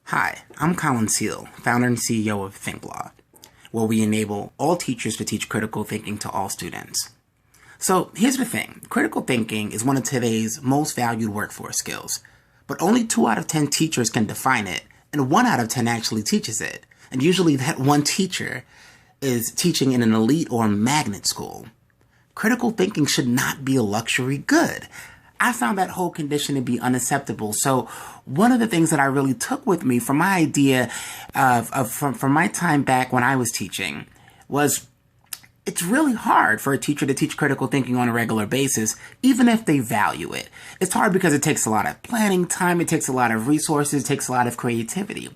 Hi, I'm Colin Seal, founder and CEO of thinkLaw, where we enable all teachers to teach critical thinking to all students. So here's the thing. Critical thinking is one of today's most valued workforce skills, but only 2 out of 10 teachers can define it, and 1 out of 10 actually teaches it. And usually that one teacher is teaching in an elite or magnet school. Critical thinking should not be a luxury good. I found that whole condition to be unacceptable. So one of the things that I really took with me from my idea from my time back when I was teaching was it's really hard for a teacher to teach critical thinking on a regular basis, even if they value it. It's hard because it takes a lot of planning time, it takes a lot of resources, it takes a lot of creativity.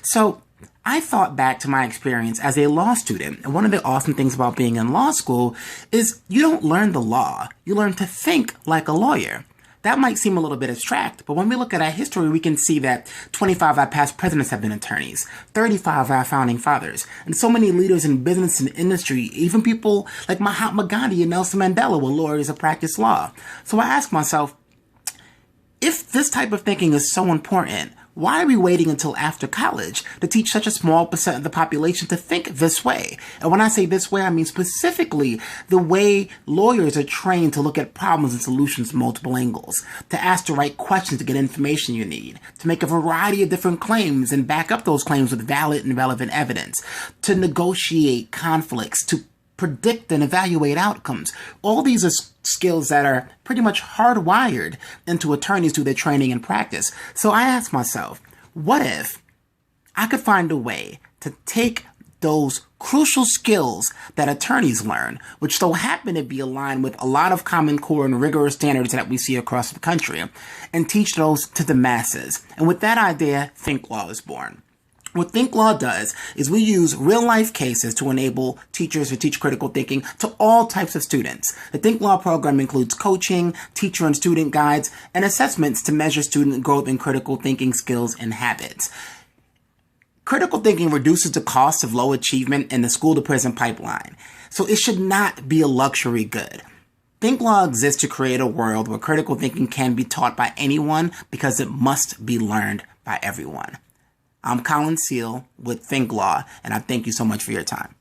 So I thought back to my experience as a law student, and one of the awesome things about being in law school is you don't learn the law, you learn to think like a lawyer. That might seem a little bit abstract, but when we look at our history, we can see that 25 of our past presidents have been attorneys, 35 of our founding fathers, and so many leaders in business and industry, even people like Mahatma Gandhi and Nelson Mandela were lawyers that practiced law. So I ask myself, if this type of thinking is so important, why are we waiting until after college to teach such a small percent of the population to think this way? And when I say this way, I mean specifically the way lawyers are trained to look at problems and solutions from multiple angles, to ask the right questions to get information you need, to make a variety of different claims and back up those claims with valid and relevant evidence, to negotiate conflicts, to predict and evaluate outcomes. All these are skills that are pretty much hardwired into attorneys through their training and practice. So I asked myself, what if I could find a way to take those crucial skills that attorneys learn, which so happen to be aligned with a lot of Common Core and rigorous standards that we see across the country, and teach those to the masses? And with that idea, thinkLaw is born. What thinkLaw does is we use real-life cases to enable teachers to teach critical thinking to all types of students. The thinkLaw program includes coaching, teacher and student guides, and assessments to measure student growth in critical thinking skills and habits. Critical thinking reduces the cost of low achievement in the school-to-prison pipeline, so it should not be a luxury good. thinkLaw exists to create a world where critical thinking can be taught by anyone because it must be learned by everyone. I'm Colin Seal with thinkLaw, and I thank you so much for your time.